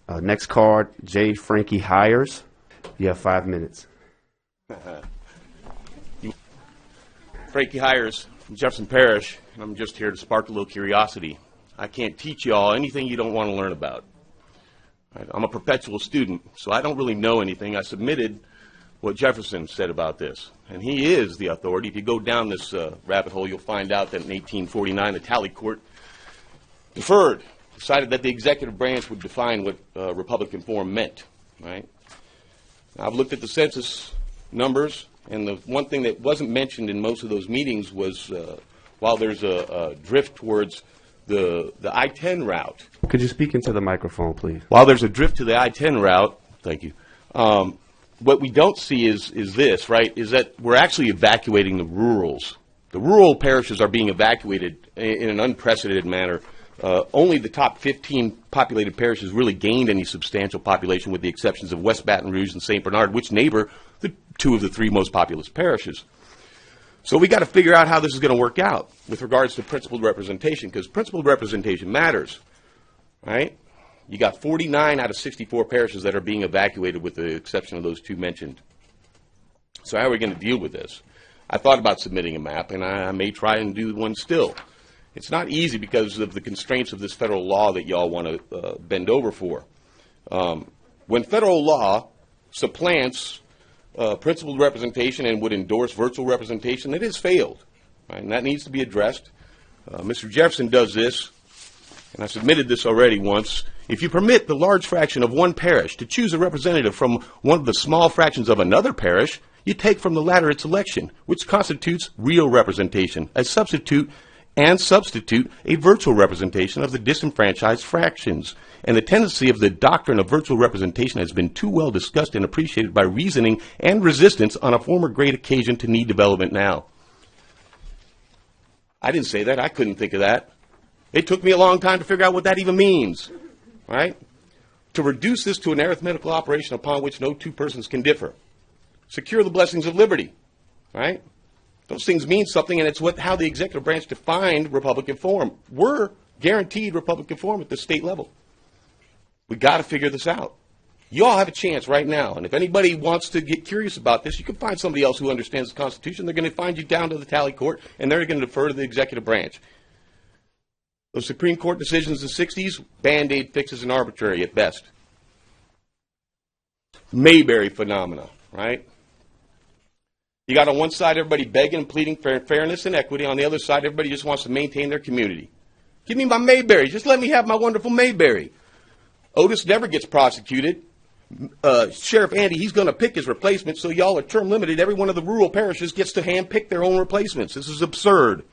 Next card, J. Frankie Hires. You have 5 minutes. Frankie Hires from Jefferson Parish, and I'm just here to spark a little curiosity. I can't teach you all anything you don't want to learn about. Right? I'm a perpetual student, so I don't really know anything. I submitted what Jefferson said about this, and he is the authority. If you go down this rabbit hole, you'll find out that in 1849, the Tally Court decided that the executive branch would define what Republican form meant. Right? Now, I've looked at the census numbers, and the one thing that wasn't mentioned in most of those meetings was while there's a drift towards the I-10 route. Could you speak into the microphone, please? While there's a drift to the I-10 route, thank you, what we don't see is this, right, is that we're actually evacuating the rurals. The rural parishes are being evacuated in an unprecedented manner. Only the top 15 populated parishes really gained any substantial population, with the exceptions of West Baton Rouge and St. Bernard, which neighbor the two of the three most populous parishes. So we got to figure out how this is going to work out with regards to principled representation, because principled representation matters, right? You got 49 out of 64 parishes that are being evacuated, with the exception of those two mentioned. So how are we going to deal with this? I thought about submitting a map, and I may try and do one still. It's not easy because of the constraints of this federal law that y'all want to bend over for. When federal law supplants principled representation and would endorse virtual representation, it has failed, right? And that needs to be addressed. Mr. Jefferson does this, and I submitted this already once. If you permit the large fraction of one parish to choose a representative from one of the small fractions of another parish, you take from the latter its election, which constitutes real representation, a substitute a virtual representation of the disenfranchised fractions. And the tendency of the doctrine of virtual representation has been too well discussed and appreciated by reasoning and resistance on a former great occasion to need development now. I didn't say that. I couldn't think of that. It took me a long time to figure out what that even means, right? To reduce this to an arithmetical operation upon which no two persons can differ. Secure the blessings of liberty, right? Those things mean something, and it's how the executive branch defined Republican form. We're guaranteed Republican form at the state level. We got to figure this out. You all have a chance right now, and if anybody wants to get curious about this, you can find somebody else who understands the Constitution. They're going to find you down to the Tally Court, and they're going to defer to the executive branch. Those Supreme Court decisions in the 60s, Band-Aid fixes and arbitrary at best. Mayberry phenomena, right? You got on one side everybody begging and pleading for fairness and equity. On the other side, everybody just wants to maintain their community. Give me my Mayberry. Just let me have my wonderful Mayberry. Otis never gets prosecuted. Sheriff Andy, he's going to pick his replacement, so y'all are term limited. Every one of the rural parishes gets to hand pick their own replacements. This is absurd.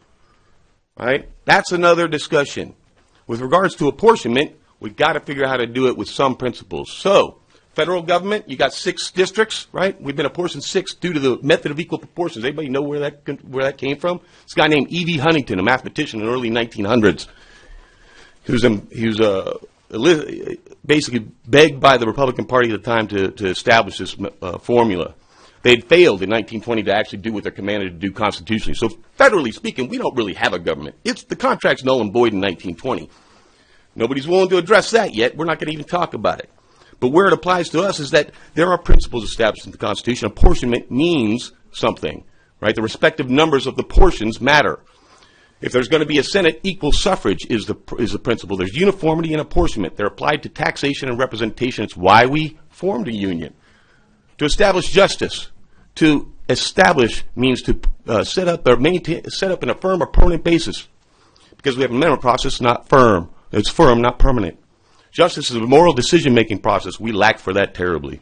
Right? That's another discussion. With regards to apportionment, we've got to figure out how to do it with some principles. So, federal government, you got 6 districts, right? We've been apportioned 6 due to the method of equal proportions. Anybody know where that came from? This guy named E.V. Huntington, a mathematician in the early 1900s. He was basically begged by the Republican Party at the time to establish this formula. They had failed in 1920 to actually do what they're commanded to do constitutionally. So federally speaking, we don't really have a government. The contract's null and void in 1920. Nobody's willing to address that yet. We're not going to even talk about it. But where it applies to us is that there are principles established in the Constitution. Apportionment means something, right? The respective numbers of the portions matter. If there's going to be a Senate, equal suffrage is the principle. There's uniformity in apportionment. They're applied to taxation and representation. It's why we formed a union. To establish justice. To establish means to set up and affirm a permanent basis. Because we have a amendment process, not firm. It's firm, not permanent. Justice is a moral decision-making process. We lack for that terribly.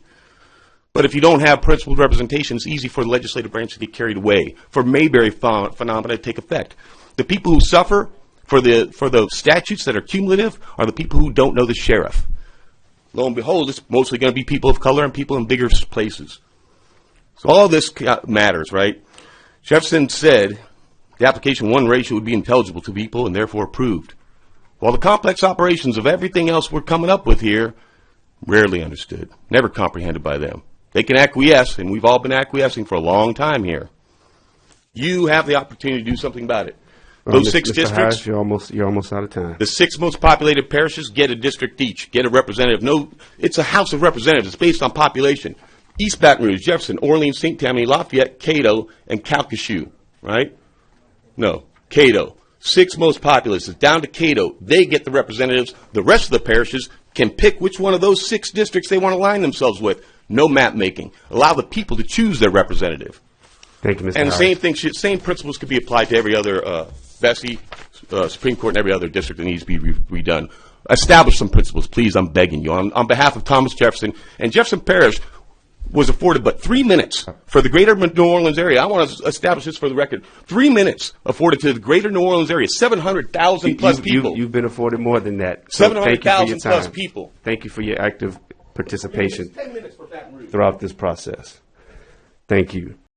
But if you don't have principled representation, it's easy for the legislative branch to get carried away, for Mayberry phenomena to take effect. The people who suffer for the statutes that are cumulative are the people who don't know the sheriff. Lo and behold, it's mostly going to be people of color and people in bigger places. So all this matters, right? Jefferson said the application 1 ratio would be intelligible to people and therefore approved. While the complex operations of everything else we're coming up with here, rarely understood, never comprehended by them. They can acquiesce, and we've all been acquiescing for a long time here. You have the opportunity to do something about it. Those six Mr. districts, Harris, you're almost out of time. the 6 most populated parishes get a district each, get a representative. No, it's a House of Representatives. It's based on population. East Baton Rouge, Jefferson, Orleans, St. Tammany, Lafayette, Cato, and Calcasieu, right? No, Cato. 6 most populous. It's down to Cato. They get the representatives. The rest of the parishes can pick which one of those 6 districts they want to align themselves with. No map making. Allow the people to choose their representative. Thank you, Mr. And Harris. same principles could be applied to every other Bessie, Supreme Court, and every other district that needs to be redone. Establish some principles, please. I'm begging you. On behalf of Thomas Jefferson and Jefferson Parish, was afforded but 3 minutes for the greater New Orleans area. I want to establish this for the record. 3 minutes afforded to the greater New Orleans area. 700,000 plus people. You've been afforded more than that. So 700,000 plus people. Thank you for your active participation 10 minutes for Baton Rouge. throughout this process. Thank you.